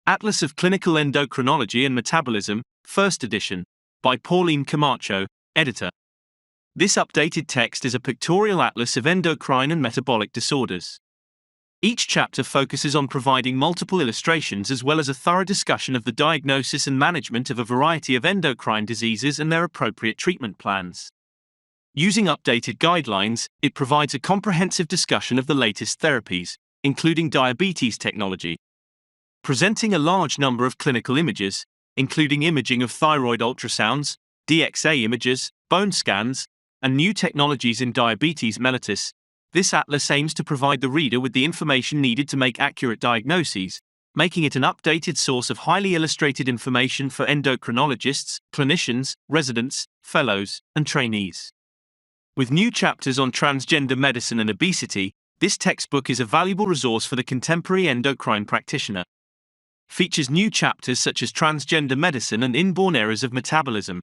Atlas of Clinical Endocrinology and Metabolism, 1st edition, by Pauline Camacho, editor. This updated text is a pictorial atlas of endocrine and metabolic disorders. Each chapter focuses on providing multiple illustrations as well as a thorough discussion of the diagnosis and management of a variety of endocrine diseases and their appropriate treatment plans. Using updated guidelines, it provides a comprehensive discussion of the latest therapies, including diabetes technology. Presenting a large number of clinical images, including imaging of thyroid ultrasounds, DXA images, bone scans, and new technologies in diabetes mellitus, this atlas aims to provide the reader with the information needed to make accurate diagnoses, making it an updated source of highly illustrated information for endocrinologists, clinicians, residents, fellows, and trainees. With new chapters on transgender medicine and obesity, this textbook is a valuable resource for the contemporary endocrine practitioner. Features new chapters such as transgender medicine and inborn errors of metabolism.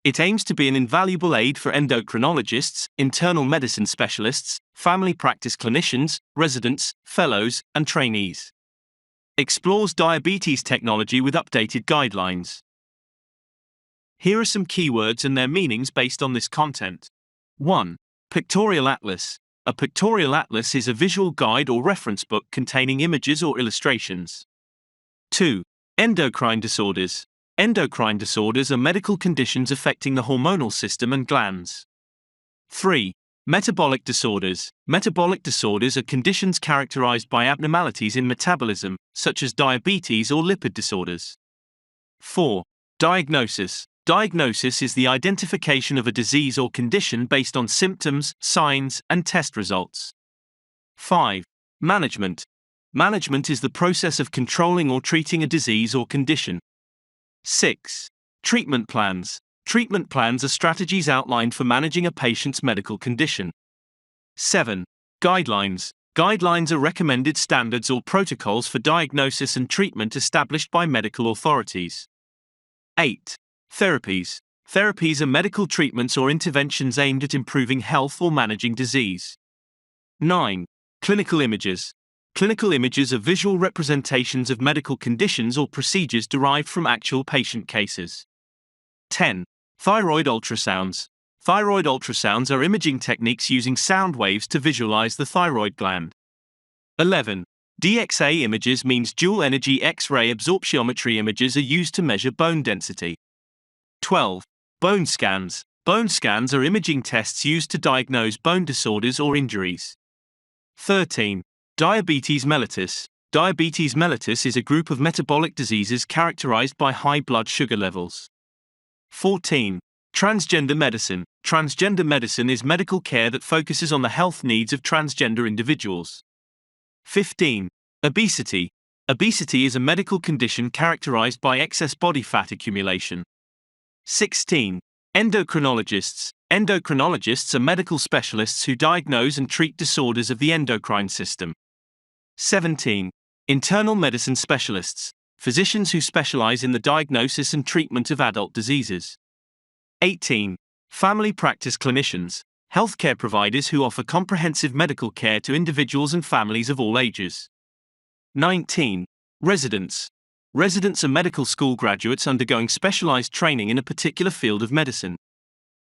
It aims to be an invaluable aid for endocrinologists, internal medicine specialists, family practice clinicians, residents, fellows, and trainees. Explores diabetes technology with updated guidelines. Here are some keywords and their meanings based on this content. 1. Pictorial atlas. A pictorial atlas is a visual guide or reference book containing images or illustrations. 2. Endocrine disorders. Endocrine disorders are medical conditions affecting the hormonal system and glands. 3. Metabolic disorders. Metabolic disorders are conditions characterized by abnormalities in metabolism, such as diabetes or lipid disorders. 4. Diagnosis. Diagnosis is the identification of a disease or condition based on symptoms, signs, and test results. 5. Management. Management is the process of controlling or treating a disease or condition. 6. Treatment plans. Treatment plans are strategies outlined for managing a patient's medical condition. 7. Guidelines. Guidelines are recommended standards or protocols for diagnosis and treatment established by medical authorities. 8. Therapies. Therapies are medical treatments or interventions aimed at improving health or managing disease. 9. Clinical images. Clinical images are visual representations of medical conditions or procedures derived from actual patient cases. 10. Thyroid ultrasounds. Thyroid ultrasounds are imaging techniques using sound waves to visualize the thyroid gland. 11. DXA images means dual energy X-ray absorptiometry images are used to measure bone density. 12. Bone scans. Bone scans are imaging tests used to diagnose bone disorders or injuries. 13. Diabetes mellitus. Diabetes mellitus is a group of metabolic diseases characterized by high blood sugar levels. 14. Transgender medicine. Transgender medicine is medical care that focuses on the health needs of transgender individuals. 15. Obesity. Obesity is a medical condition characterized by excess body fat accumulation. 16. Endocrinologists. Endocrinologists are medical specialists who diagnose and treat disorders of the endocrine system. 17. Internal medicine specialists. Physicians who specialize in the diagnosis and treatment of adult diseases. 18. Family practice clinicians. Healthcare providers who offer comprehensive medical care to individuals and families of all ages. 19. Residents. Residents are medical school graduates undergoing specialized training in a particular field of medicine.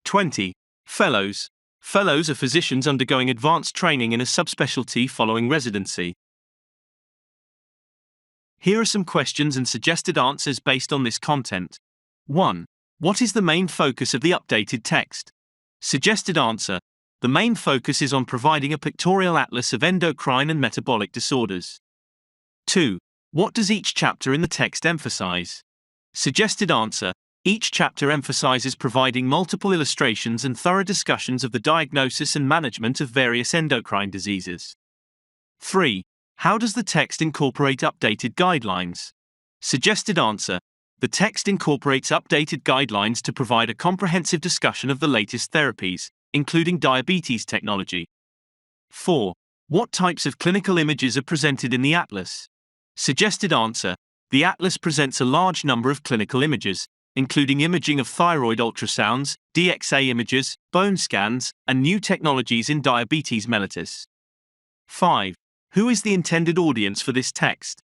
20. Fellows. Fellows are physicians undergoing advanced training in a subspecialty following residency. Here are some questions and suggested answers based on this content. 1. What is the main focus of the updated text? Suggested answer. The main focus is on providing a pictorial atlas of endocrine and metabolic disorders. 2. What does each chapter in the text emphasize? Suggested answer. Each chapter emphasizes providing multiple illustrations and thorough discussions of the diagnosis and management of various endocrine diseases. 3. How does the text incorporate updated guidelines? Suggested answer. The text incorporates updated guidelines to provide a comprehensive discussion of the latest therapies, including diabetes technology. 4. What types of clinical images are presented in the atlas? Suggested answer. The atlas presents a large number of clinical images, including imaging of thyroid ultrasounds, DXA images, bone scans, and new technologies in diabetes mellitus. 5. Who is the intended audience for this text?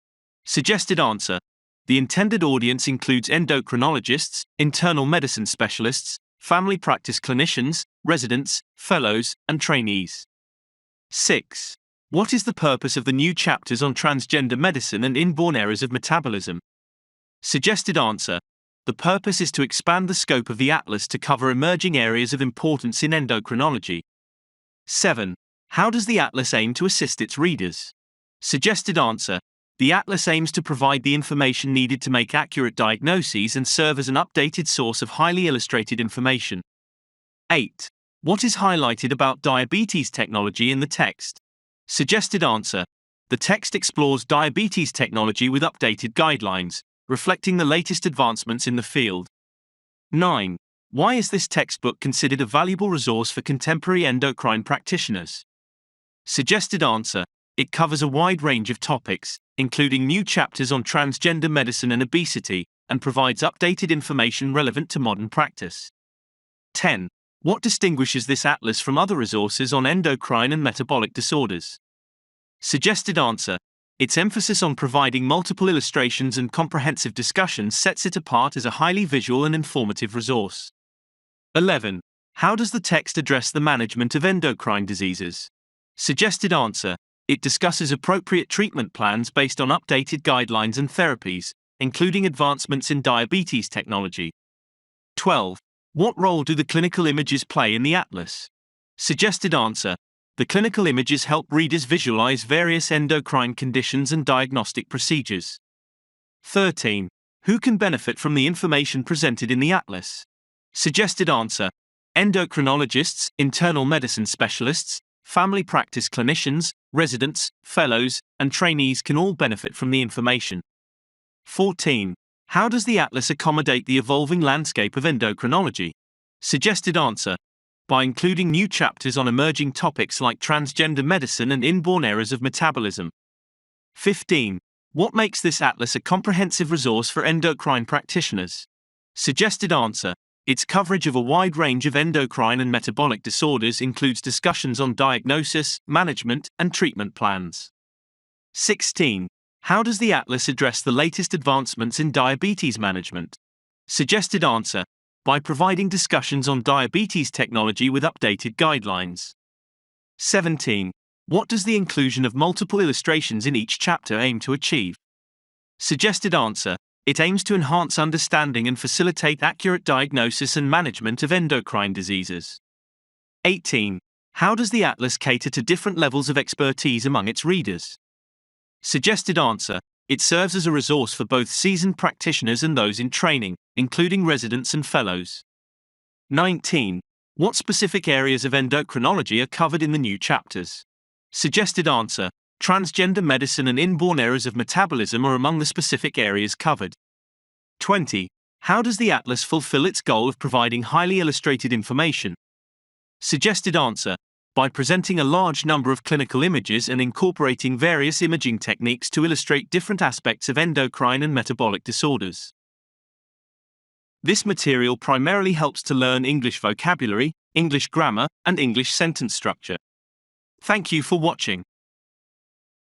Suggested answer. The intended audience includes endocrinologists, internal medicine specialists, family practice clinicians, residents, fellows, and trainees. 6. What is the purpose of the new chapters on transgender medicine and inborn errors of metabolism? Suggested answer. The purpose is to expand the scope of the atlas to cover emerging areas of importance in endocrinology. 7. How does the atlas aim to assist its readers? Suggested answer. The atlas aims to provide the information needed to make accurate diagnoses and serve as an updated source of highly illustrated information. 8. What is highlighted about diabetes technology in the text? Suggested answer. The text explores diabetes technology with updated guidelines, reflecting the latest advancements in the field. 9. Why is this textbook considered a valuable resource for contemporary endocrine practitioners? Suggested answer. It covers a wide range of topics, including new chapters on transgender medicine and obesity, and provides updated information relevant to modern practice. 10. What distinguishes this atlas from other resources on endocrine and metabolic disorders? Suggested answer. Its emphasis on providing multiple illustrations and comprehensive discussions sets it apart as a highly visual and informative resource. 11. How does the text address the management of endocrine diseases? Suggested answer. It discusses appropriate treatment plans based on updated guidelines and therapies, including advancements in diabetes technology. 12. What role do the clinical images play in the atlas? Suggested answer. The clinical images help readers visualize various endocrine conditions and diagnostic procedures. 13. Who can benefit from the information presented in the atlas? Suggested answer. Endocrinologists, internal medicine specialists, family practice clinicians, residents, fellows, and trainees can all benefit from the information. 14. How does the atlas accommodate the evolving landscape of endocrinology? Suggested answer. By including new chapters on emerging topics like transgender medicine and inborn errors of metabolism. 15. What makes this atlas a comprehensive resource for endocrine practitioners? Suggested answer. Its coverage of a wide range of endocrine and metabolic disorders includes discussions on diagnosis, management, and treatment plans. 16. How does the atlas address the latest advancements in diabetes management? Suggested answer. By providing discussions on diabetes technology with updated guidelines. 17. What does the inclusion of multiple illustrations in each chapter aim to achieve? Suggested answer. It aims to enhance understanding and facilitate accurate diagnosis and management of endocrine diseases. 18. How does the atlas cater to different levels of expertise among its readers? Suggested answer. It serves as a resource for both seasoned practitioners and those in training, including residents and fellows. 19. What specific areas of endocrinology are covered in the new chapters? Suggested answer. Transgender medicine and inborn errors of metabolism are among the specific areas covered. 20. How does the atlas fulfill its goal of providing highly illustrated information? Suggested answer. By presenting a large number of clinical images and incorporating various imaging techniques to illustrate different aspects of endocrine and metabolic disorders. This material primarily helps to learn English vocabulary, English grammar, and English sentence structure. Thank you for watching.